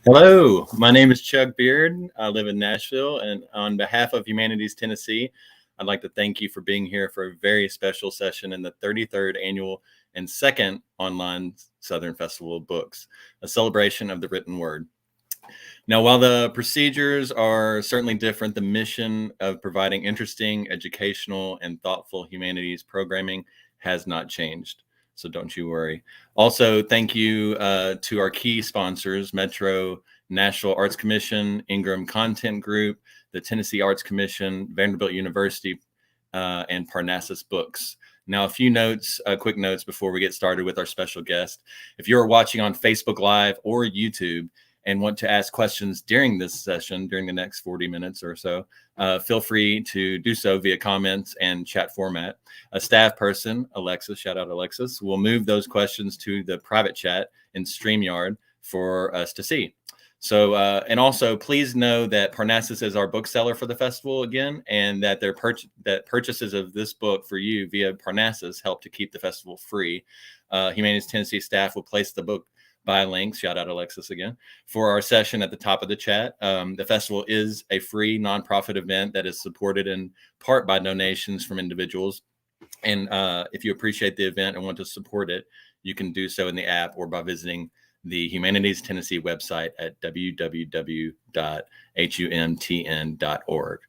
Hello, my name is Chuck Beard. I live in Nashville, and on behalf of Humanities Tennessee, I'd like to thank you for being here for a very special session in the 33rd annual and second online Southern Festival of Books, a celebration of the written word. Now, while the procedures are certainly different, the mission of providing interesting, educational, and thoughtful humanities programming has not changed. So don't you worry. Also, thank you to our key sponsors, Metro Nashville Arts Commission, Ingram Content Group, the Tennessee Arts Commission, Vanderbilt University, and Parnassus Books. Now, a few notes, quick notes before we get started with our special guest. If you're watching on Facebook Live or YouTube and want to ask questions during this session, during the next 40 minutes or so, feel free to do so via comments and chat format. A staff person, Alexis, shout out Alexis, will move those questions to the private chat in StreamYard for us to see. So, and also please know that Parnassus is our bookseller for the festival again, and that that purchases of this book for you via Parnassus help to keep the festival free. Humanities Tennessee staff will place the book by links, shout out Alexis again, for our session at the top of the chat. The festival is a free nonprofit event that is supported in part by donations from individuals. And if you appreciate the event and want to support it, you can do so in the app or by visiting the Humanities Tennessee website at www.humtn.org.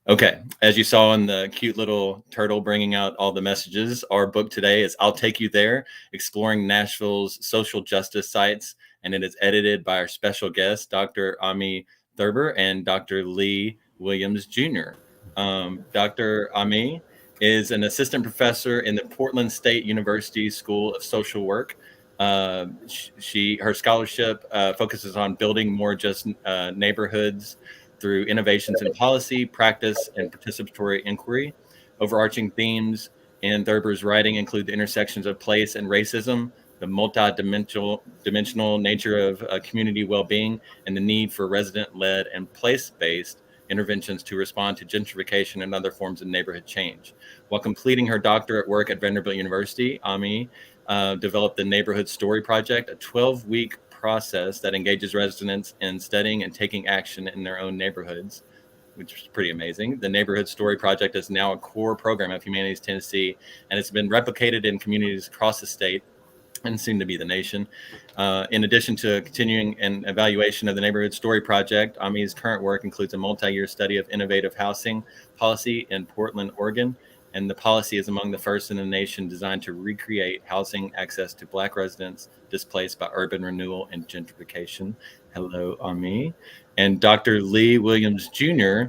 Okay, as you saw in the cute little turtle bringing out all the messages, our book today is I'll Take You There, Exploring Nashville's Social Justice Sites, and it is edited by our special guests, Dr. Ami Thurber and Dr. Lee Williams Jr. Dr. Ami is an assistant professor in the Portland State University School of Social Work. Her scholarship focuses on building more just neighborhoods through innovations in policy, practice, and participatory inquiry. Overarching themes in Thurber's writing include the intersections of place and racism, the multi-dimensional nature of community well-being, and the need for resident-led and place-based interventions to respond to gentrification and other forms of neighborhood change. While completing her doctorate work at Vanderbilt University, Ami developed the Neighborhood Story Project, a 12-week process that engages residents in studying and taking action in their own neighborhoods, which is pretty amazing. The Neighborhood Story Project is now a core program of Humanities Tennessee, and it's been replicated in communities across the state and soon to be the nation. In addition to continuing an evaluation of the Neighborhood Story Project, Ami's current work includes a multi-year study of innovative housing policy in Portland, Oregon, and the policy is among the first in the nation designed to recreate housing access to Black residents displaced by urban renewal and gentrification. Hello, Ami. And Dr. Lee Williams Jr.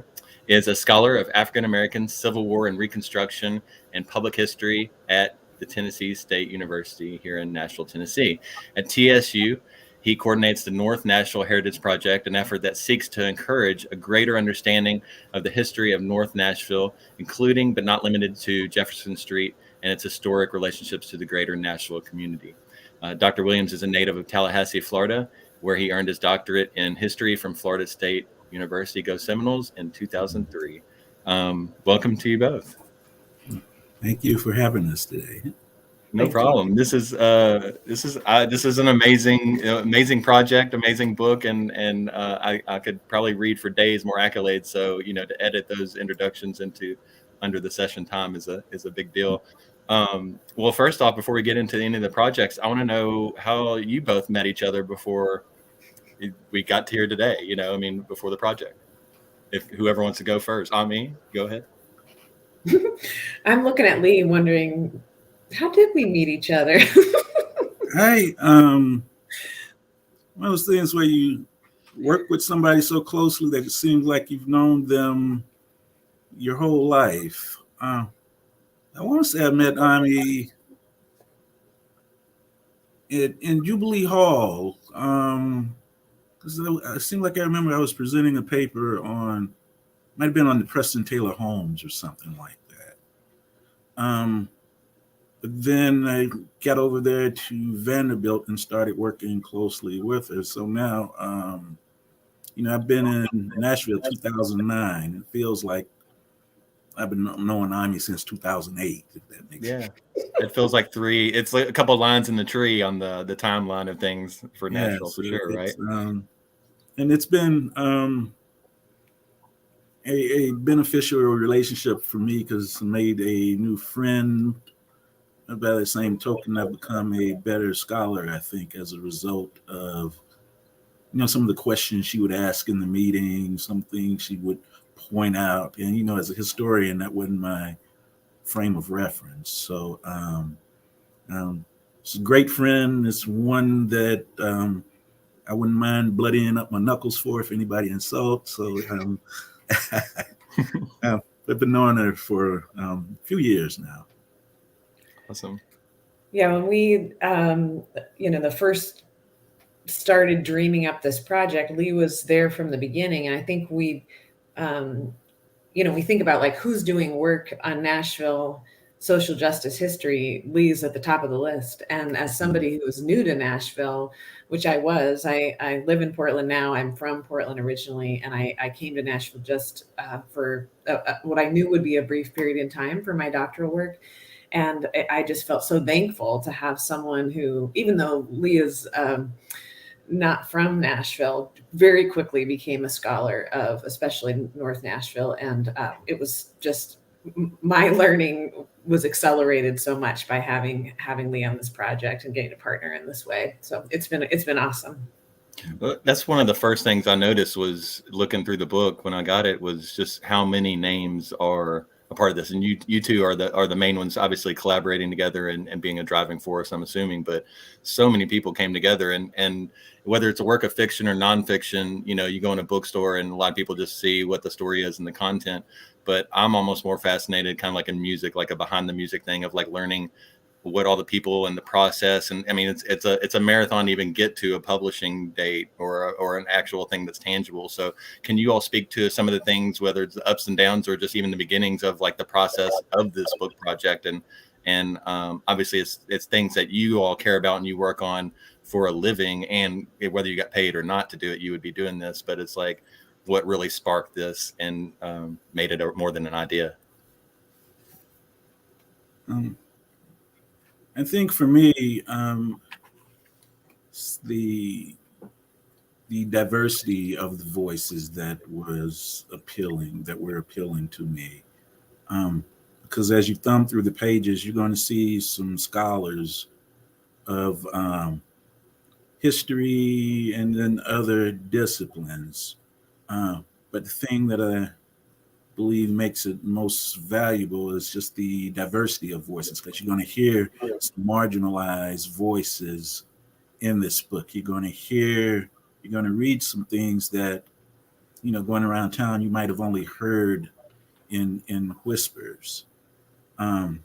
is a scholar of African American Civil War and Reconstruction and Public History at the Tennessee State University here in Nashville, Tennessee. At TSU, he coordinates the North Nashville Heritage Project, an effort that seeks to encourage a greater understanding of the history of North Nashville, including but not limited to Jefferson Street and its historic relationships to the greater Nashville community. Dr. Williams is a native of Tallahassee, Florida, where he earned his doctorate in history from Florida State University, Go Seminoles, in 2003. Welcome to you both. Thank you for having us today. No problem. This is an amazing project, amazing book, and I could probably read for days more accolades. So to edit those introductions into under the session time is a big deal. Well, first off, before we get into any of the projects, I want to know how you both met each other before we got here today. Before the project. If whoever wants to go first, Ami, go ahead. I'm looking at Lee, wondering, how did we meet each other? One of those things where you work with somebody so closely that it seems like you've known them your whole life. I want to say I met Ami in Jubilee Hall. Because it seemed like I remember I was presenting a paper might have been on the Preston Taylor Homes or something like that. But then I got over there to Vanderbilt and started working closely with her. So now, I've been in Nashville 2009. It feels like I've been knowing Ami since 2008, if that makes sense. It feels like it's like a couple of lines in the tree on the timeline of things for Nashville, for sure, right? And it's been a beneficial relationship for me because I made a new friend. By the same token, I've become a better scholar, I think, as a result of some of the questions she would ask in the meeting, some things she would point out, and as a historian, that wasn't my frame of reference. So it's a great friend. It's one that I wouldn't mind bloodying up my knuckles for if anybody insults. So I've been knowing her for a few years now. Awesome. Yeah, when we, the first started dreaming up this project, Lee was there from the beginning. And I think we think about like who's doing work on Nashville social justice history. Lee's at the top of the list. And as somebody who was new to Nashville, which I was, I live in Portland now. I'm from Portland originally. And I came to Nashville just for what I knew would be a brief period in time for my doctoral work. And I just felt so thankful to have someone who, even though Lee is not from Nashville, very quickly became a scholar of especially North Nashville. And it was just, my learning was accelerated so much by having Lee on this project and getting a partner in this way. So it's been awesome. Well, that's one of the first things I noticed was looking through the book when I got it, was just how many names are a part of this. And you two are the main ones, obviously collaborating together and being a driving force, I'm assuming, but so many people came together, and whether it's a work of fiction or nonfiction, you go in a bookstore and a lot of people just see what the story is and the content, but I'm almost more fascinated, kind of like in music, like a behind the music thing of like learning what all the people and the process. And I mean, it's a marathon to even get to a publishing date or an actual thing that's tangible. So can you all speak to some of the things, whether it's the ups and downs or just even the beginnings of like the process of this book project? And obviously it's things that you all care about and you work on for a living, and whether you got paid or not to do it, you would be doing this, but it's like what really sparked this and made it more than an idea. I think for me, the diversity of the voices that were appealing to me. Because as you thumb through the pages, you're going to see some scholars of history and then other disciplines. But the thing that I believe makes it most valuable is just the diversity of voices, because you're going to hear some marginalized voices in this book. You're going to read some things that, going around town, you might have only heard in whispers. And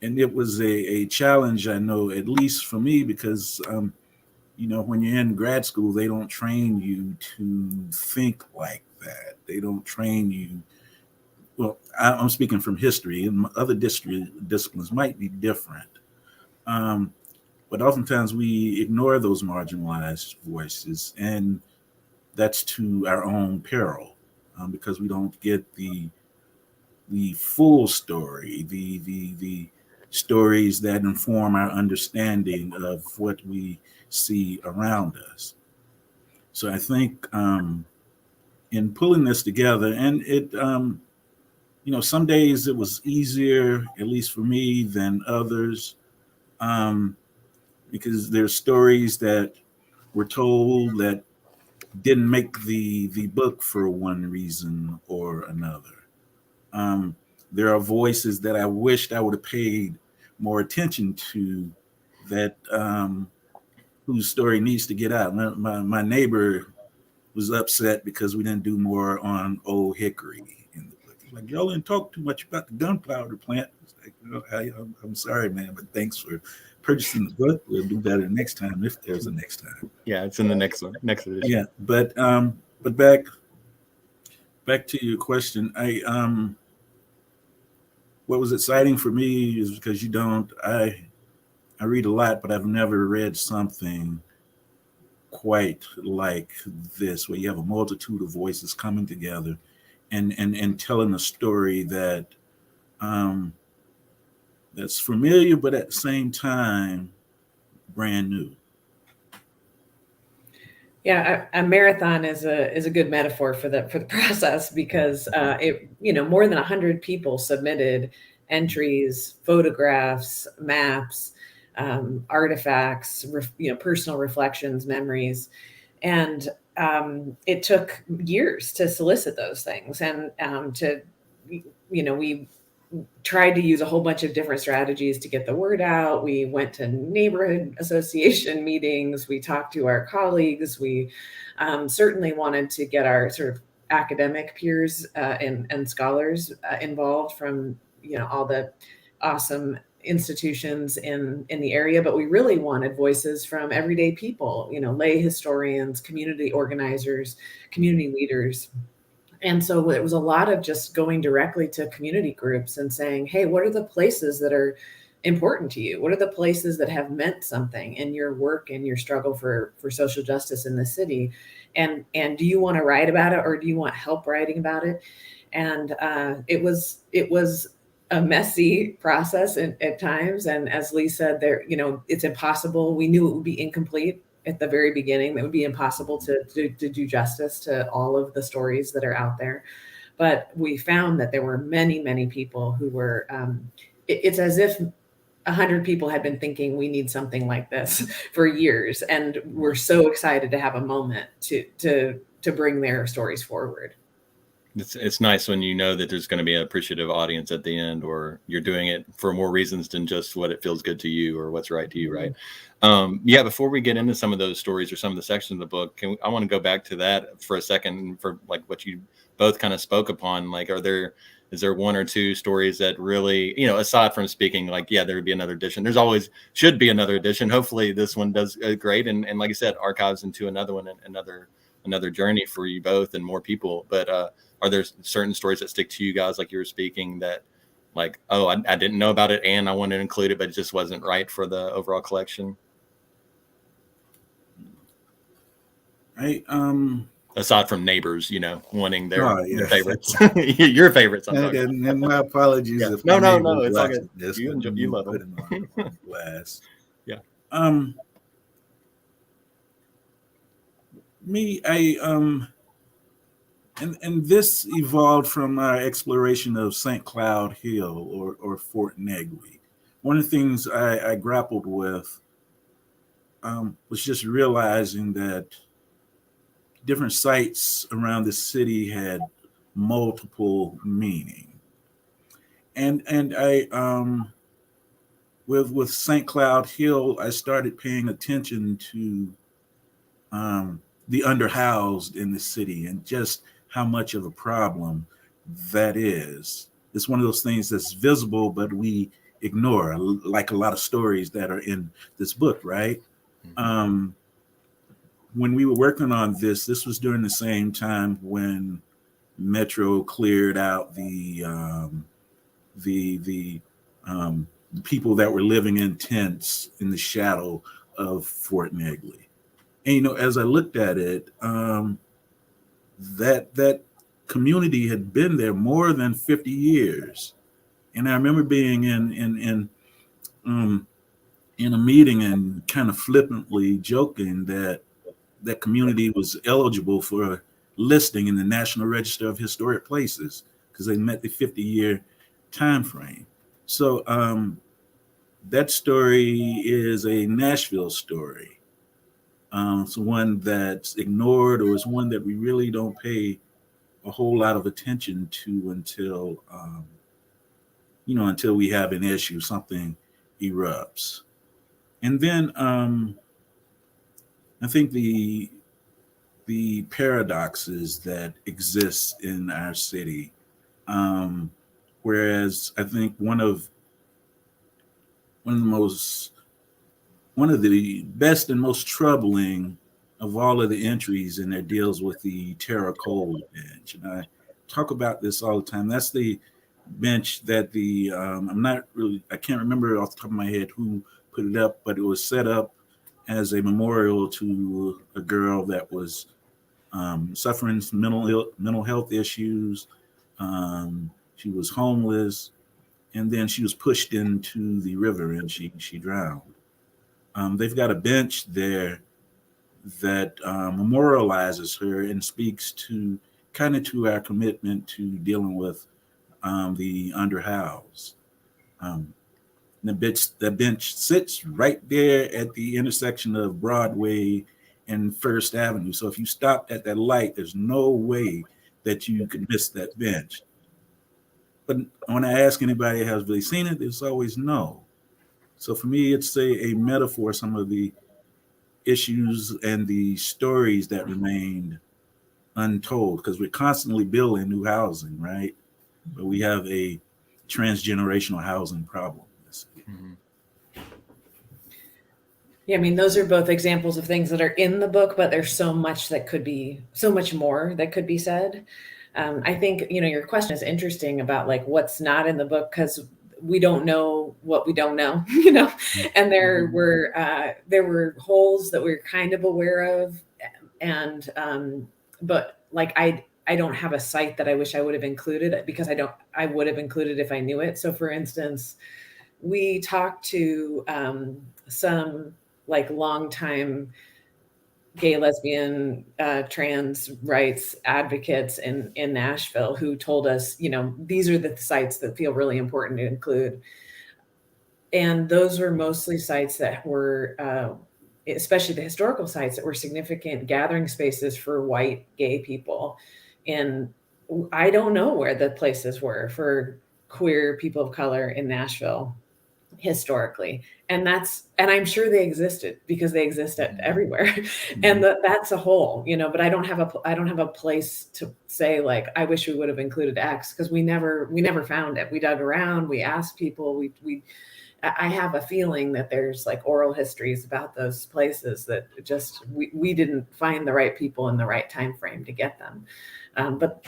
it was a challenge, I know, at least for me, because, when you're in grad school, they don't train you to think like that. They don't train you. Well, I'm speaking from history, and other disciplines might be different. But oftentimes we ignore those marginalized voices, and that's to our own peril, because we don't get the full story, the stories that inform our understanding of what we see around us. So I think in pulling this together, and it some days it was easier, at least for me, than others, because there's stories that were told that didn't make the book for one reason or another. There are voices that I wished I would have paid more attention to, that whose story needs to get out. My neighbor was upset because we didn't do more on Old Hickory in the book. He's like, y'all didn't talk too much about the gunpowder plant. Like, I'm sorry, man, but thanks for purchasing the book. We'll do better next time, if there's a next time. Yeah, it's in the next edition. Yeah, but back to your question. What was exciting for me is because I read a lot, but I've never read something quite like this, where you have a multitude of voices coming together and telling a story that that's familiar, but at the same time brand new. Yeah, a marathon is a good metaphor for the process, because more than 100 people submitted entries, photographs, maps, artifacts, personal reflections, memories, and it took years to solicit those things, and we tried to use a whole bunch of different strategies to get the word out. We went to neighborhood association meetings. We talked to our colleagues. We certainly wanted to get our sort of academic peers and scholars involved from all the awesome institutions in the area, but we really wanted voices from everyday people, lay historians, community organizers, community leaders. And so it was a lot of just going directly to community groups and saying, hey, what are the places that are important to you? What are the places that have meant something in your work and your struggle for social justice in the city? And do you want to write about it, or do you want help writing about it? And it was a messy process at times. And as Lee said, it's impossible. We knew it would be incomplete at the very beginning. That would be impossible to do justice to all of the stories that are out there. But we found that there were many, many people who were, it's as if 100 people had been thinking we need something like this for years. And we're so excited to have a moment to bring their stories forward. It's nice when you know that there's going to be an appreciative audience at the end, or you're doing it for more reasons than just what it feels good to you or what's right to you, right? Yeah, before we get into some of those stories or some of the sections of the book, I want to go back to that for a second, for like what you both kind of spoke upon. Like, is there one or two stories that really, aside from speaking, like, yeah, there would be another edition. There's always should be another edition. Hopefully this one does great. And like I said, archives into another one, and another journey for you both and more people. But are there certain stories that stick to you guys, like you were speaking, that like, oh, I didn't know about it and I wanted to include it, but it just wasn't right for the overall collection? Aside from neighbors, wanting their favorites, your favorites. And my apologies if no, it's all good. You love them. On glass. Yeah. And this evolved from our exploration of St. Cloud Hill or Fort Negley. One of the things I grappled with was just realizing that different sites around the city had multiple meaning. And I with St. Cloud Hill, I started paying attention to the underhoused in the city and just how much of a problem that is. It's one of those things that's visible, but we ignore, like a lot of stories that are in this book, right? Mm-hmm. When we were working on this was during the same time when Metro cleared out the people that were living in tents in the shadow of Fort Negley. And, as I looked at it, that community had been there more than 50 years. And I remember being in a meeting and kind of flippantly joking that community was eligible for a listing in the National Register of Historic Places because they met the 50-year time frame. So that story is a Nashville story. It's one that's ignored, or it's one that we really don't pay a whole lot of attention to until we have an issue, something erupts. And then I think the paradoxes that exist in our city, whereas I think one of the best and most troubling of all of the entries in there deals with the Terra Cola bench. And I talk about this all the time. That's the bench that I can't remember off the top of my head who put it up, but it was set up as a memorial to a girl that was suffering some mental health issues. She was homeless, and then she was pushed into the river and she drowned. They've got a bench there that memorializes her and speaks to kind of to our commitment to dealing with the underhoused. Um, the bench sits right there at the intersection of Broadway and First Avenue. So if you stopped at that light, there's no way that you could miss that bench. But when I ask anybody has really seen it, it's always no. So for me, it's a metaphor, some of the issues and the stories that remained untold, because we're constantly building new housing, right? But we have a transgenerational housing problem. Mhm. Yeah, I mean, those are both examples of things that are in the book, but there's so much more that could be said. I think, your question is interesting about like what's not in the book, because we don't know what we don't know, and there were holes that we we're kind of aware of. And, but like, I don't have a site that I wish I would have included, because I would have included if I knew it. So for instance, we talked to some like longtime gay, lesbian, trans rights advocates in Nashville who told us, these are the sites that feel really important to include. And those were mostly sites that were, especially the historical sites, that were significant gathering spaces for white gay people. And I don't know where the places were for queer people of color in Nashville historically. And I'm sure they existed, because they exist everywhere. And that's a hole, but I don't have a place to say like, I wish we would have included X, because we never found it. We dug around, we asked people, I have a feeling that there's like oral histories about those places that just we didn't find the right people in the right time frame to get them. But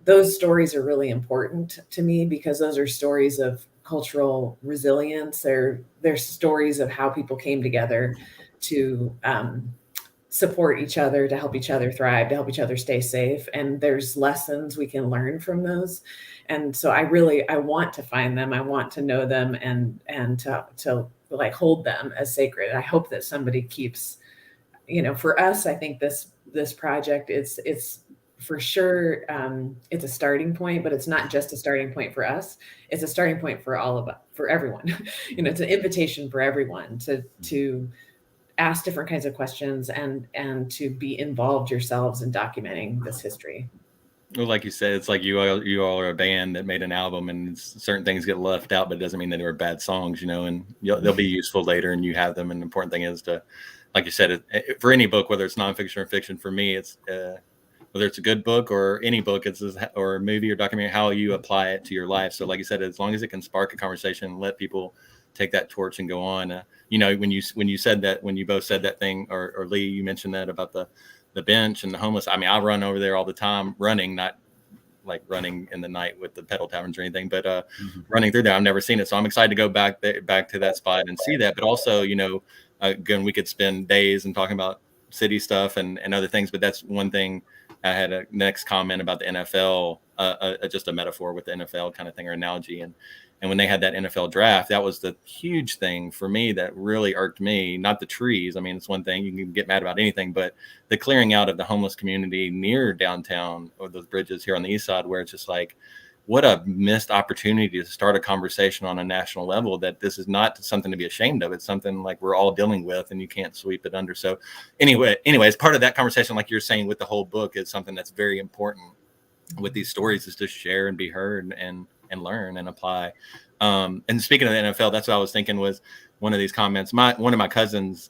those stories are really important to me, because those are stories of cultural resilience. They're stories of how people came together to support each other, to help each other thrive, to help each other stay safe. And there's lessons we can learn from those. And so I want to find them. I want to know them and to like hold them as sacred. I hope that somebody keeps, for us, I think this project, it's for sure, it's a starting point, but it's not just a starting point for us. It's a starting point for all of us, for everyone. It's an invitation for everyone to ask different kinds of questions and to be involved yourselves in documenting this history. Well, like you said, it's like you all are a band that made an album, and certain things get left out, but it doesn't mean that they were bad songs, and they'll be useful later, and you have them. And the important thing is to, like you said, for any book, whether it's nonfiction or fiction, for me, it's whether it's a good book or any book, or a movie or documentary, how you apply it to your life. So like you said, as long as it can spark a conversation and let people take that torch and go on. When you said that, when you both said that thing, or Lee, you mentioned that about the bench and the homeless. I mean, I run over there all the time, running, not like running in the night with the pedal taverns or anything, but running through there. I've never seen it. So I'm excited to go back to that spot and see that. But also, again, we could spend days and talking about city stuff and other things, but that's one thing. I had a next comment about the NFL, just a metaphor with the NFL kind of thing, or analogy. And when they had that NFL draft, that was the huge thing for me that really irked me. Not the trees. I mean, it's one thing, you can get mad about anything, but the clearing out of the homeless community near downtown, or those bridges here on the east side, where it's just like, what a missed opportunity to start a conversation on a national level, that this is not something to be ashamed of. It's something like we're all dealing with, and you can't sweep it under. So anyways, part of that conversation, like you're saying with the whole book, is something that's very important with these stories, is to share and be heard and learn and apply. And speaking of the NFL, that's what I was thinking was one of these comments. One of my cousins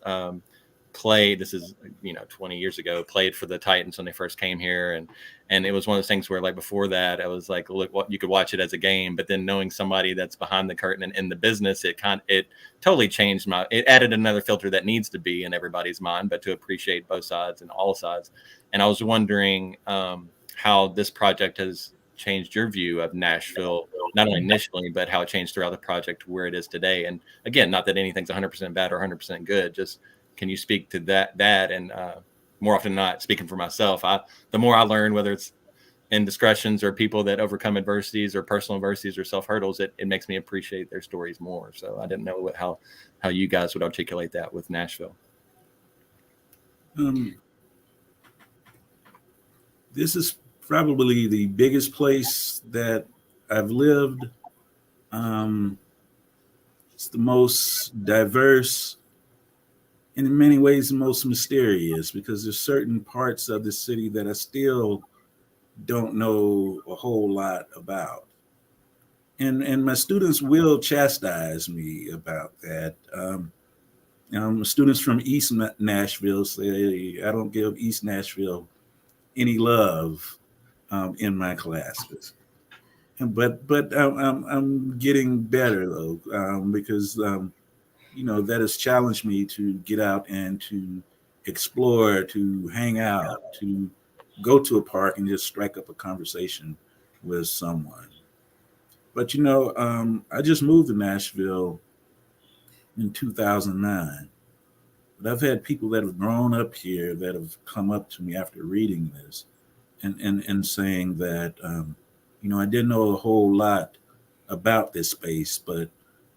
played, this is 20 years ago, played for the Titans when they first came here, and it was one of those things where, like, before that, I was like, look, you could watch it as a game, but then knowing somebody that's behind the curtain and in the business, it totally changed it added another filter that needs to be in everybody's mind, but to appreciate both sides and all sides. And I was wondering how this project has changed your view of Nashville, not only initially, but how it changed throughout the project to where it is today. And again, not that anything's 100% bad or 100% good, just can you speak to that? And more often than not, speaking for myself, the more I learn, whether it's indiscretions or people that overcome adversities or personal adversities or self-hurdles, it makes me appreciate their stories more. So I didn't know how you guys would articulate that with Nashville. Um, this is probably the biggest place that I've lived. Um, it's the most diverse, and in many ways, the most mysterious, because there's certain parts of the city that I still don't know a whole lot about. And my students will chastise me about that. Students from East Nashville say I don't give East Nashville any love in my classes. But I'm getting better though, because that has challenged me to get out and to explore, to hang out, to go to a park and just strike up a conversation with someone. But I just moved to Nashville in 2009. But I've had people that have grown up here that have come up to me after reading this and saying that, I didn't know a whole lot about this space, but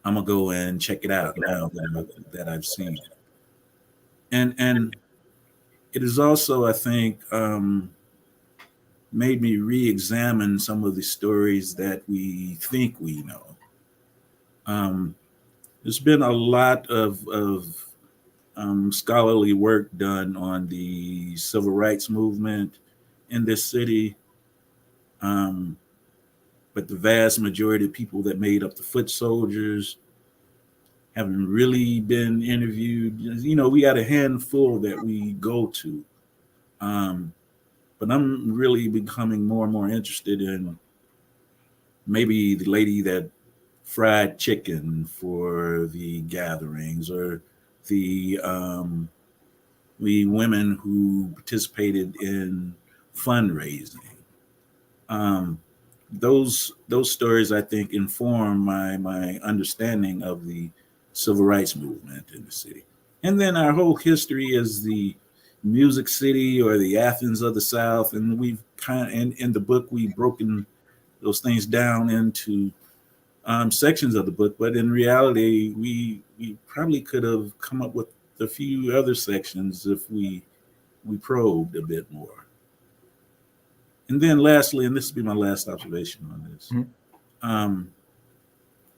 I'm gonna go and check it out now that I've seen it. And it is also, I think, made me re-examine some of the stories that we think we know. Um, there's been a lot of scholarly work done on the civil rights movement in this city. But the vast majority of people that made up the foot soldiers haven't really been interviewed. We got a handful that we go to. But I'm really becoming more and more interested in maybe the lady that fried chicken for the gatherings, or the women who participated in fundraising. Um, those stories, I think, inform my understanding of the civil rights movement in the city. And then our whole history as the music city, or the Athens of the South. And we've in the book, we've broken those things down into sections of the book. But in reality, we probably could have come up with a few other sections if we probed a bit more. And then lastly, and this will be my last observation on this,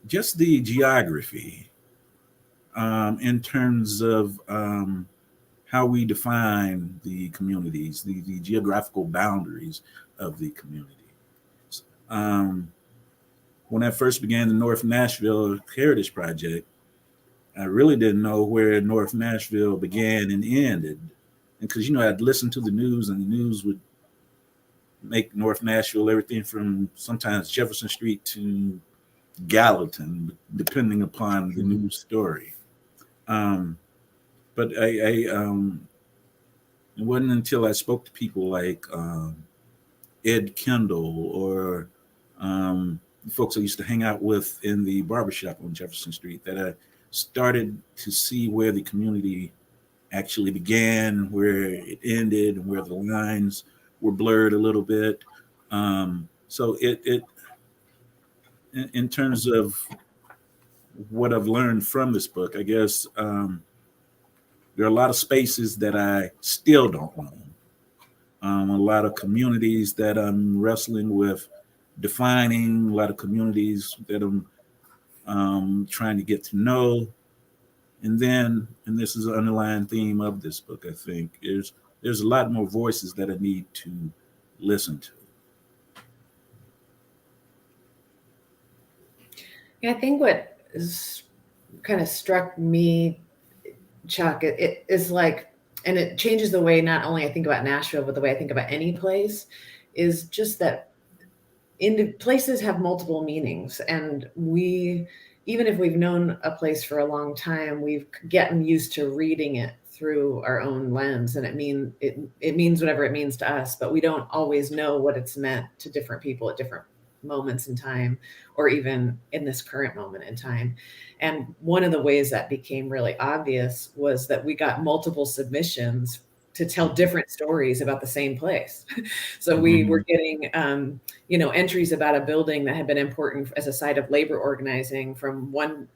just the geography in terms of how we define the communities, the geographical boundaries of the community. When I first began the North Nashville Heritage Project, I really didn't know where North Nashville began and ended. And because, I'd listen to the news, and the news would make North Nashville everything from sometimes Jefferson Street to Gallatin, depending upon the news story. But it wasn't until I spoke to people like Ed Kendall, or the folks I used to hang out with in the barbershop on Jefferson Street, that I started to see where the community actually began, where it ended, and where the lines were blurred a little bit. So it in terms of what I've learned from this book, I guess there are a lot of spaces that I still don't know. A lot of communities that I'm wrestling with defining, a lot of communities that I'm trying to get to know. And then, and this is an underlying theme of this book, I think, there's a lot more voices that I need to listen to. Yeah, I think what is kind of struck me, Chuck, it is like, and it changes the way not only I think about Nashville, but the way I think about any place, is just that places have multiple meanings. And even if we've known a place for a long time, we've gotten used to reading it through our own lens, and it means whatever it means to us, but we don't always know what it's meant to different people at different moments in time, or even in this current moment in time. And one of the ways that became really obvious was that we got multiple submissions to tell different stories about the same place. So we were getting, entries about a building that had been important as a site of labor organizing from one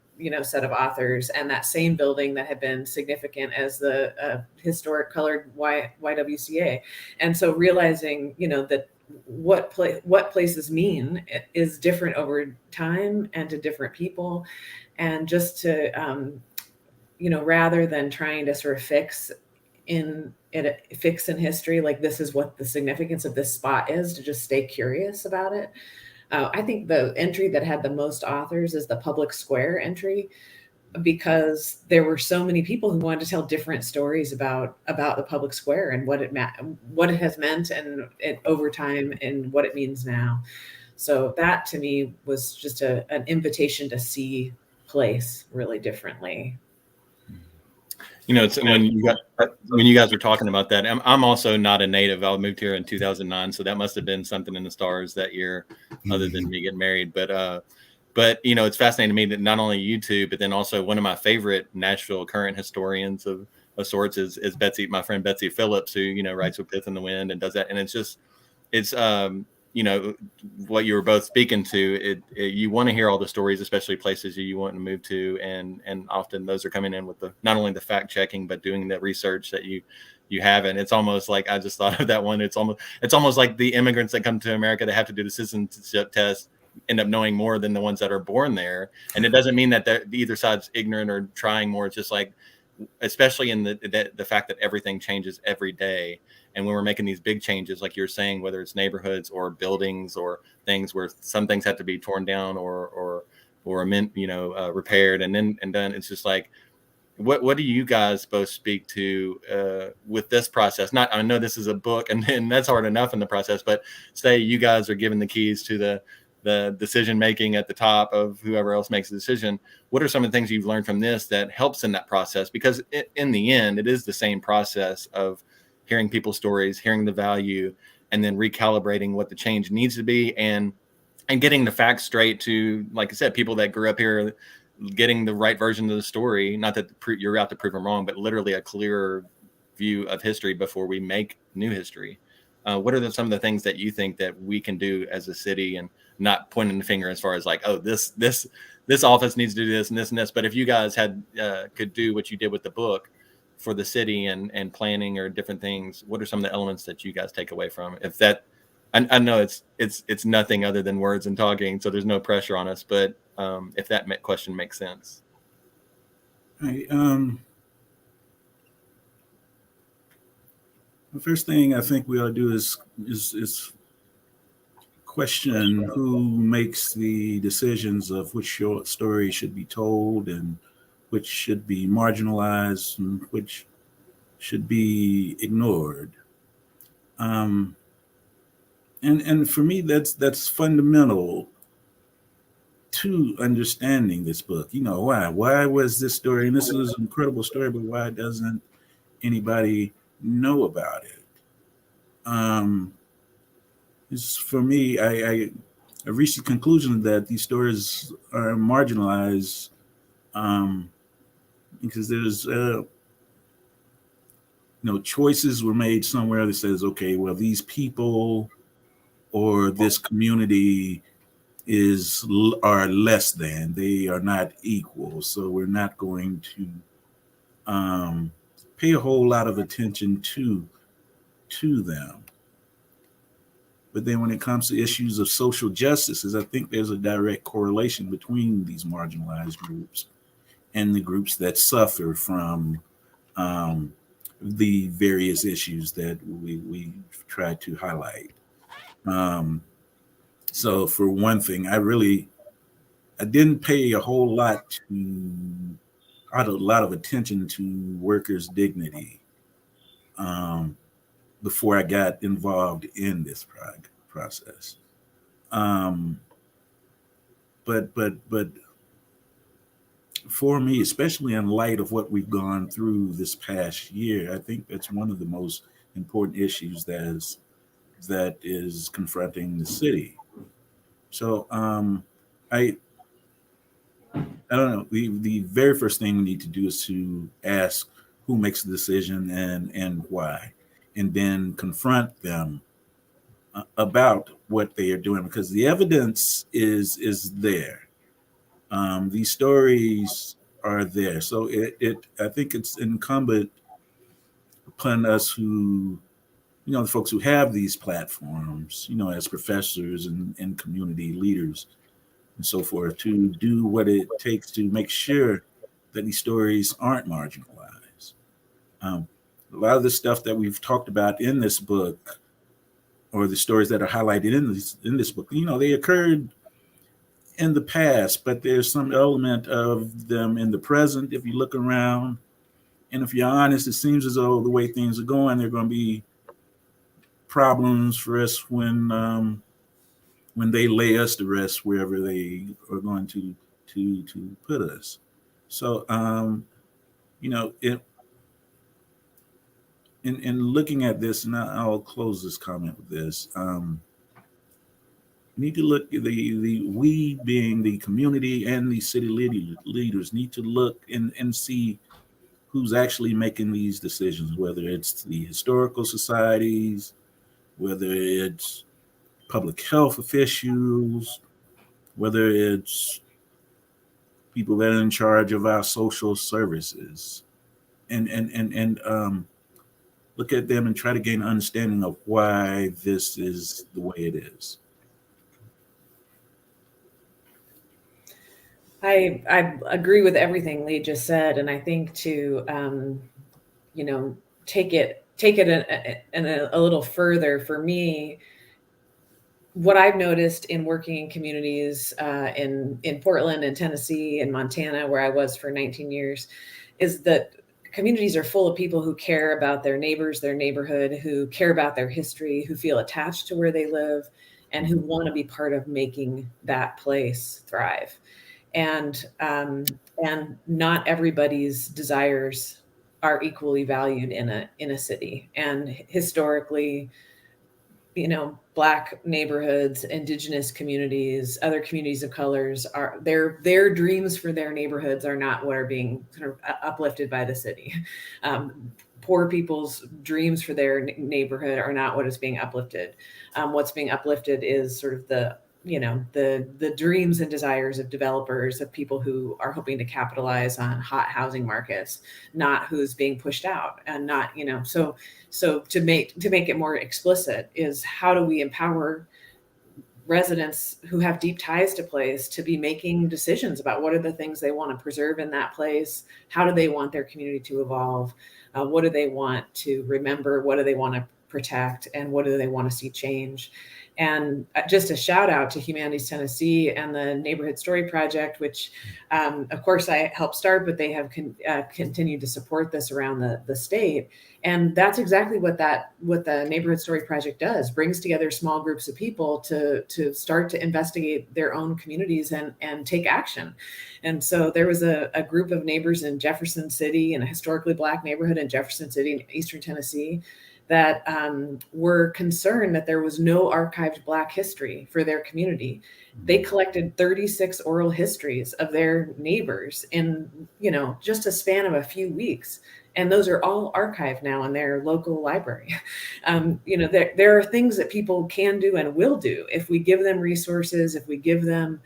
set of authors, and that same building that had been significant as the historic colored YWCA. And so realizing, that what places mean is different over time and to different people, and just to rather than trying to sort of fix in history, like this is what the significance of this spot is, to just stay curious about it. I think the entry that had the most authors is the public square entry, because there were so many people who wanted to tell different stories about the public square and what it has meant and over time and what it means now. So that to me was just an invitation to see place really differently. It's when you guys were talking about that. I'm also not a native. I moved here in 2009, so that must have been something in the stars that year, other than me getting married. But it's fascinating to me that not only you two, but then also one of my favorite Nashville current historians of sorts is Betsy, my friend Betsy Phillips, who writes with Pith in the Wind and does that. And it's what you were both speaking to. You want to hear all the stories, especially places you want to move to, and often those are coming in with not only the fact checking, but doing the research that you have. And it's almost like, I just thought of that one. It's almost like the immigrants that come to America that have to do the citizenship test end up knowing more than the ones that are born there. And it doesn't mean that either side's ignorant or trying more. It's just like, especially in the fact that everything changes every day. And when we're making these big changes, like you're saying, whether it's neighborhoods or buildings or things where some things have to be torn down or repaired and done, it's just like, what do you guys both speak to with this process? I know this is a book and that's hard enough in the process, but say you guys are given the keys to the decision making at the top of whoever else makes the decision. What are some of the things you've learned from this that helps in that process? Because in the end, it is the same process of hearing people's stories, hearing the value, and then recalibrating what the change needs to be, and getting the facts straight to, like I said, people that grew up here, getting the right version of the story. Not that you're out to prove them wrong, but literally a clearer view of history before we make new history. What are some of the things that you think that we can do as a city, and not pointing the finger as far as like, oh, this office needs to do this and this and this. But if you guys could do what you did with the book for the city and planning or different things, what are some of the elements that you guys take away from? If that, I know it's nothing other than words and talking, so there's no pressure on us. But if that question makes sense. Right, the first thing I think we ought to do is question who makes the decisions of which story should be told and which should be marginalized and which should be ignored. And for me, that's fundamental to understanding this book. Why was this story, and this is an incredible story, but why doesn't anybody know about it? For me, I reached the conclusion that these stories are marginalized because there's choices were made somewhere that says, okay, well, these people or this community are less than, they are not equal, so we're not going to pay a whole lot of attention to them. But then when it comes to issues of social justice, I think there's a direct correlation between these marginalized groups and the groups that suffer from the various issues that we try to highlight. So for one thing, I didn't pay a lot of attention to workers' dignity before I got involved in this process. But for me, especially in light of what we've gone through this past year, I think that's one of the most important issues that is confronting the city. So I don't know. The very first thing we need to do is to ask who makes the decision and why, and then confront them about what they are doing, because the evidence is there. These stories are there. So I think it's incumbent upon us who, the folks who have these platforms, as professors and community leaders and so forth, to do what it takes to make sure that these stories aren't marginalized. A lot of the stuff that we've talked about in this book, or the stories that are highlighted in this book, they occurred in the past, but there's some element of them in the present. If you look around, and if you're honest, it seems as though the way things are going, there are going to be problems for us when they lay us to rest wherever they are going to put us. So in looking at this, and I'll close this comment with this. Need to look at we being the community and the city leaders need to look and see who's actually making these decisions, whether it's the historical societies, whether it's public health officials, whether it's people that are in charge of our social services, and look at them and try to gain an understanding of why this is the way it is. I agree with everything Lee just said, and I think to take it a little further, for me, what I've noticed in working in communities in Portland and Tennessee and Montana, where I was for 19 years, is that communities are full of people who care about their neighbors, their neighborhood, who care about their history, who feel attached to where they live, and who want to be part of making that place thrive. And not everybody's desires are equally valued in a city. And historically, Black neighborhoods, Indigenous communities, other communities of colors, are their dreams for their neighborhoods are not what are being sort of uplifted by the city. Poor people's dreams for their neighborhood are not what is being uplifted. What's being uplifted is sort of the dreams and desires of developers, of people who are hoping to capitalize on hot housing markets, not who's being pushed out, and not, so to make it more explicit is, how do we empower residents who have deep ties to place to be making decisions about what are the things they want to preserve in that place? How do they want their community to evolve? What do they want to remember? What do they want to protect? And what do they want to see change? And just a shout out to Humanities Tennessee and the Neighborhood Story Project, which of course I helped start, but they have continued to support this around the state. And that's exactly what the Neighborhood Story Project does: brings together small groups of people to start to investigate their own communities and take action. And so there was a group of neighbors in Jefferson City, in a historically Black neighborhood in Jefferson City in Eastern Tennessee, that were concerned that there was no archived Black history for their community. They collected 36 oral histories of their neighbors in, just a span of a few weeks. And those are all archived now in their local library. There are things that people can do and will do if we give them resources, if we give them,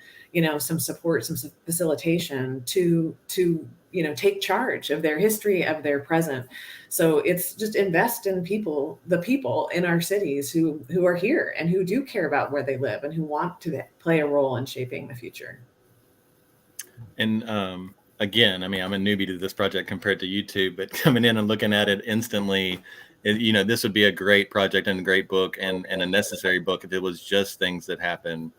some support, some facilitation to take charge of their history, of their present. So it's just invest in the people in our cities who are here and who do care about where they live and who want to play a role in shaping the future. And again, I'm a newbie to this project compared to YouTube, but coming in and looking at it instantly, this would be a great project and a great book and a necessary book if it was just things that happened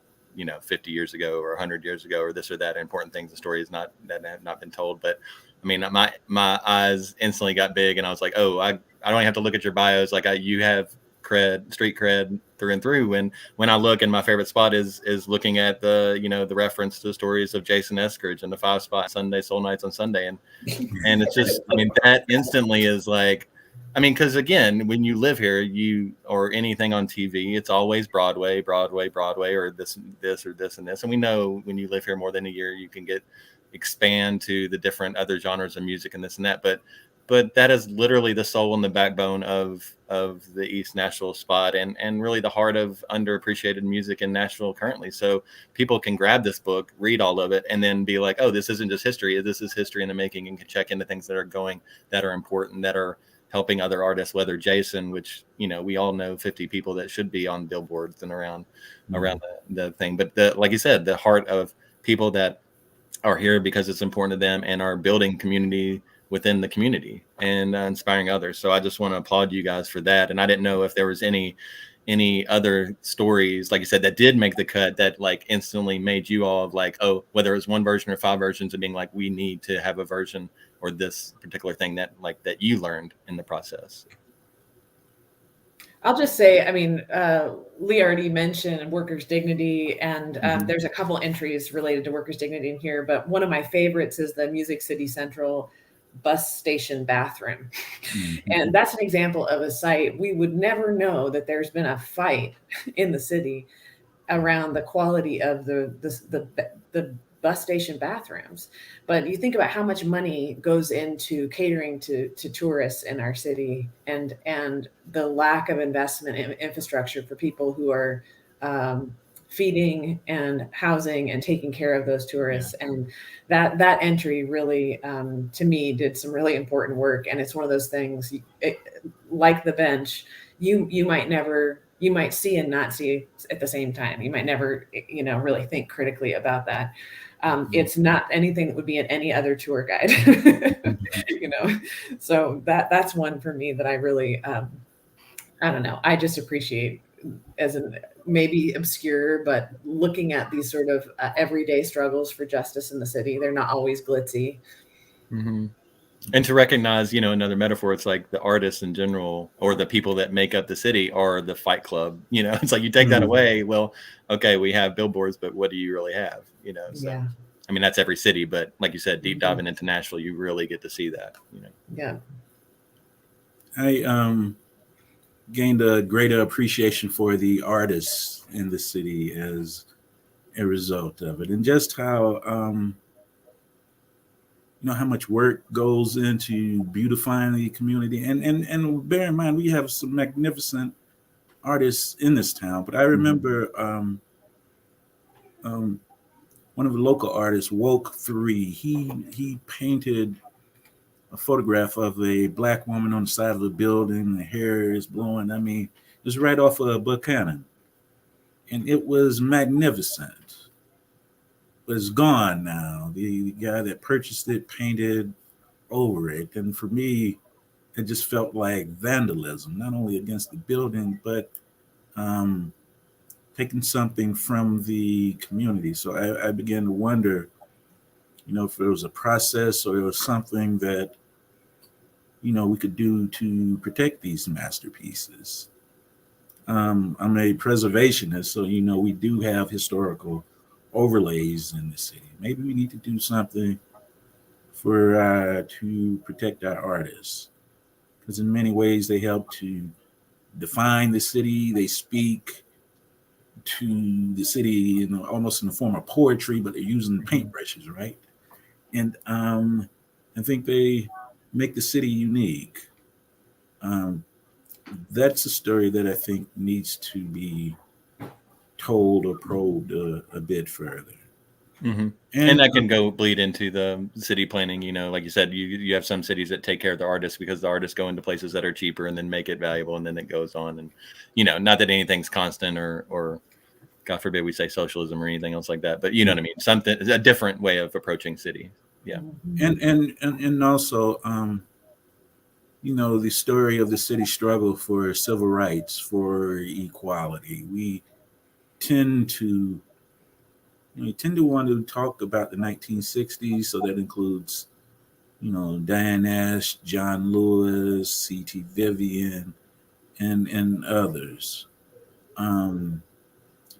50 years ago or 100 years ago, or this or that, important things, the stories that have not been told. But my eyes instantly got big, and I was like, oh, I don't have to look at your bios. Like you have street cred through and through. And when I look, and my favorite spot is looking at the reference to the stories of Jason Eskridge and the 5 spot Sunday Soul Nights on Sunday. And it's just, that instantly is like, because again, when you live here, or anything on TV, it's always Broadway, or this or this and this. And we know when you live here more than a year, you can expand to the different other genres of music and this and that. But but that is literally the soul and the backbone of the East Nashville spot, and really the heart of underappreciated music in Nashville currently. So people can grab this book, read all of it, and then be like, oh, this isn't just history. This is history in the making, and can check into things that are important, that are helping other artists, whether Jason, which, you know, we all know 50 people that should be on billboards and around the thing. But like you said, the heart of people that are here because it's important to them and are building community within the community and inspiring others. So I just want to applaud you guys for that. And I didn't know if there was any other stories, like you said, that did make the cut that like instantly made you all like, oh, whether it was one version or 5 versions, of being like, we need to have a version or this particular thing that you learned in the process. I'll just say, I mean, Lee already mentioned workers' dignity, and there's a couple entries related to workers' dignity in here, but one of my favorites is the Music City Central bus station bathroom. And that's an example of a site we would never know that there's been a fight in the city around the quality of the bus station bathrooms. But you think about how much money goes into catering to tourists in our city, and the lack of investment in infrastructure for people who are feeding and housing and taking care of those tourists. Yeah. And that entry really, to me, did some really important work. And it's one of those things, like the bench, you might see and not see at the same time. You might never, really think critically about that. It's not anything that would be in any other tour guide, So that's one for me that I really, I don't know. I just appreciate, as an maybe obscure, but looking at these sort of everyday struggles for justice in the city. They're not always glitzy. Mm-hmm. And to recognize, another metaphor, it's like the artists in general, or the people that make up the city, are the fight club. It's like you take that away. Well, okay, we have billboards, but what do you really have? So, yeah. I mean, that's every city, but like you said, deep diving into Nashville, you really get to see that. Yeah. I gained a greater appreciation for the artists in the city as a result of it, and just how how much work goes into beautifying the community. And bear in mind, we have some magnificent artists in this town. But I remember one of the local artists, Woke 3, he painted a photograph of a Black woman on the side of a building. The hair is blowing. I mean, it was right off of Buchanan. And it was magnificent. But it's gone now. The guy that purchased it painted over it. And for me, it just felt like vandalism, not only against the building, but taking something from the community. So I began to wonder, if there was a process or it was something that, we could do to protect these masterpieces. I'm a preservationist, so, we do have historical overlays in the city. Maybe we need to do something to protect our artists, because in many ways they help to define the city. They speak to the city, almost in the form of poetry, but they're using paintbrushes, right? And I think they make the city unique. That's a story that I think needs to be told or probed a bit further. Mm-hmm. And that can bleed into the city planning. Like you said, you have some cities that take care of the artists because the artists go into places that are cheaper and then make it valuable, and then it goes on. And not that anything's constant or God forbid we say socialism or anything else like that, but you know what I mean. Something, a different way of approaching city. Yeah. And also, the story of the city struggle for civil rights, for equality. We tend to want to talk about the 1960s, so that includes, Diane Nash, John Lewis, C.T. Vivian, and others.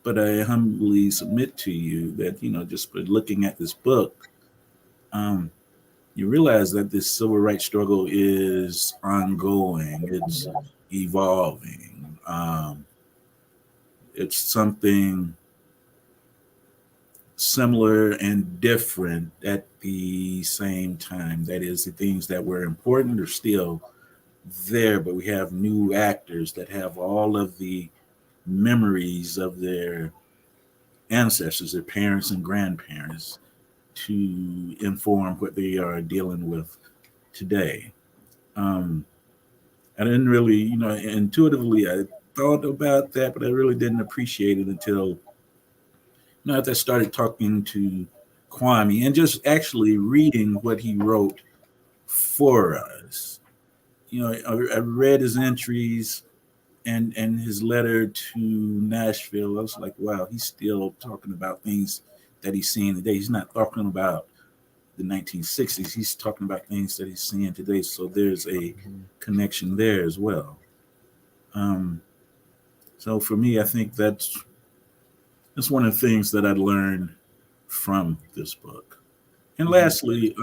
But I humbly submit to you that, just by looking at this book, you realize that this civil rights struggle is ongoing. It's evolving. It's something similar and different at the same time. That is, the things that were important are still there, but we have new actors that have all of the memories of their ancestors, their parents and grandparents, to inform what they are dealing with today. Um, I didn't really, intuitively, I thought about that, but I really didn't appreciate it until after I started talking to Kwame and just actually reading what he wrote for us. I read his entries and his letter to Nashville. I was like, wow, he's still talking about things that he's seeing today. He's not talking about the 1960s. He's talking about things that he's seeing today. So there's a connection there as well. So for me, I think that's one of the things that I learned from this book. And lastly,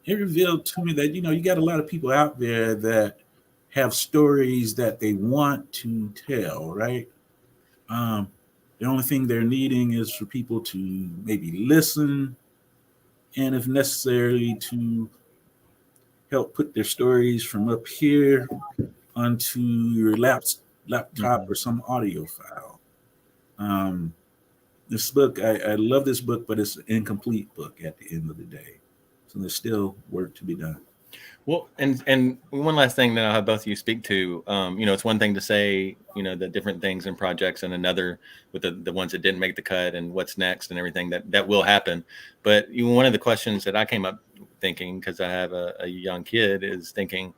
it revealed to me that, you got a lot of people out there that have stories that they want to tell, right? The only thing they're needing is for people to maybe listen, and if necessary, to help put their stories from up here onto your laptop or some audio file. This book, I love this book, but it's an incomplete book at the end of the day. So there's still work to be done. Well, and one last thing that I'll have both of you speak to, it's one thing to say, the different things and projects, and another with the ones that didn't make the cut and what's next and everything that will happen. But one of the questions that I came up thinking, because I have a young kid, is thinking,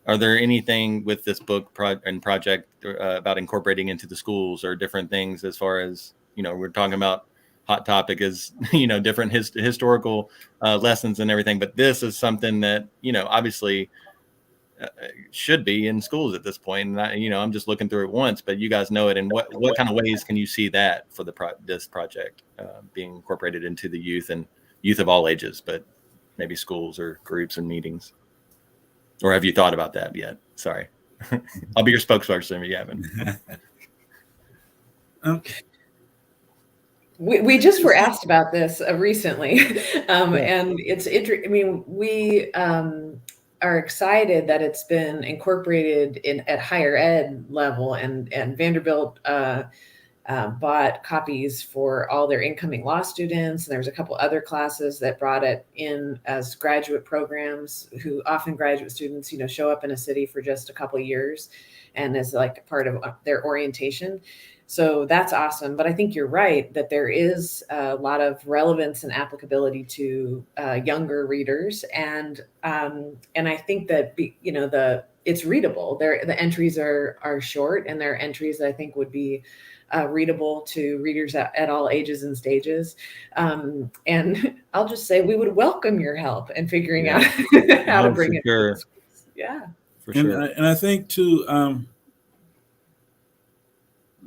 are there anything with this book and project about incorporating into the schools or different things as far as, we're talking about hot topic is, different historical lessons and everything. But this is something that, obviously should be in schools at this point. And I'm just looking through it once, but you guys know it. And what kind of ways can you see that for this project being incorporated into the youth and youth of all ages, but maybe schools or groups and meetings? Or have you thought about that yet? Sorry. I'll be your spokesperson if you haven't. Okay. We just were asked about this recently, and it's interesting. I mean, we are excited that it's been incorporated at higher ed level, and Vanderbilt bought copies for all their incoming law students, and there's a couple other classes that brought it in as graduate programs. Who often graduate students, show up in a city for just a couple of years, and as like part of their orientation. So that's awesome. But I think you're right that there is a lot of relevance and applicability to younger readers. And I think that, it's readable. The entries are short, and they're entries that I think would be readable to readers at all ages and stages. And I'll just say we would welcome your help in figuring out how to bring it. Sure. Yeah. For sure. And I think too, a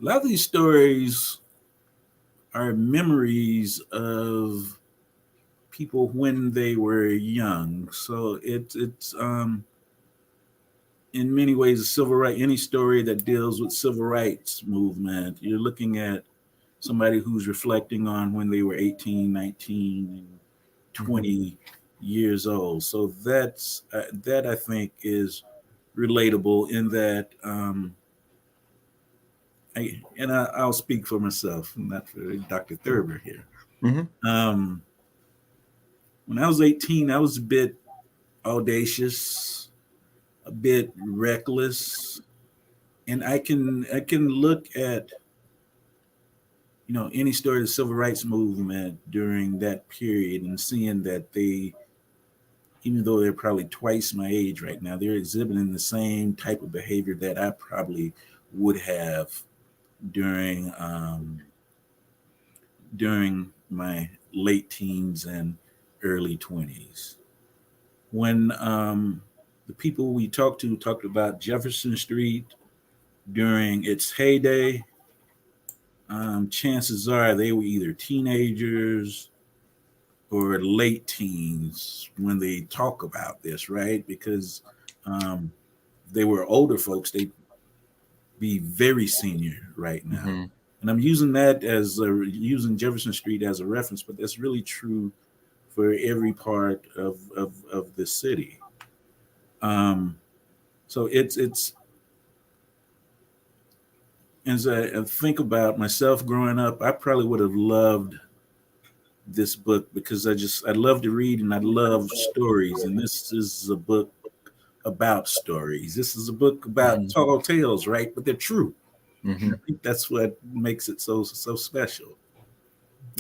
lot of these stories are memories of people when they were young. So it's in many ways a civil rights. Any story that deals with civil rights movement, you're looking at somebody who's reflecting on when they were 18, 19, and 20 years old. So that's that I think is relatable in that. I'll speak for myself, not for Dr. Thurber here. Mm-hmm. When I was 18, I was a bit audacious, a bit reckless, and I can look at any story of the civil rights movement during that period and seeing that they, even though they're probably twice my age right now, they're exhibiting the same type of behavior that I probably would have during my late teens and early 20s. When the people we talked about Jefferson Street during its heyday, chances are they were either teenagers or late teens when they talk about this, right? Because they were older folks, they'd be very senior right now. And I'm using that as using Jefferson Street as a reference, but that's really true for every part of the city. So it's as I think about myself growing up, I probably would have loved this book because I love to read and I love stories. And this is a book about stories. This is a book about tall tales, right? But they're true. Mm-hmm. I think that's what makes it so special.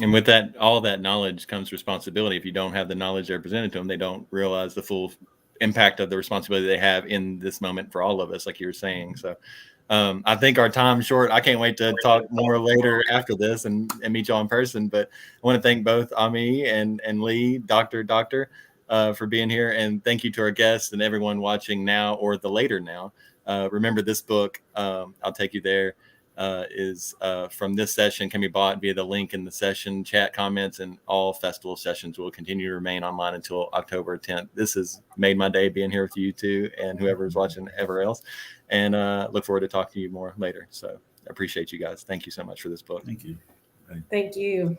And with that, all that knowledge comes responsibility. If you don't have the knowledge they're presented to them, they don't realize the full impact of the responsibility they have in this moment for all of us, like you were saying. So I think our time's short. I can't wait to talk more later after this and meet y'all in person. But I want to thank both Ami and Lee, Dr. For being here. And thank you to our guests and everyone watching now or the later now. Remember this book, I'll Take You There, is from this session, can be bought via the link in the session chat comments, and all festival sessions will continue to remain online until October 10th. This has made my day being here with you two and whoever is watching ever else, and look forward to talking to you more later. So I appreciate you guys. Thank you so much for this book. Thank you. Thank you.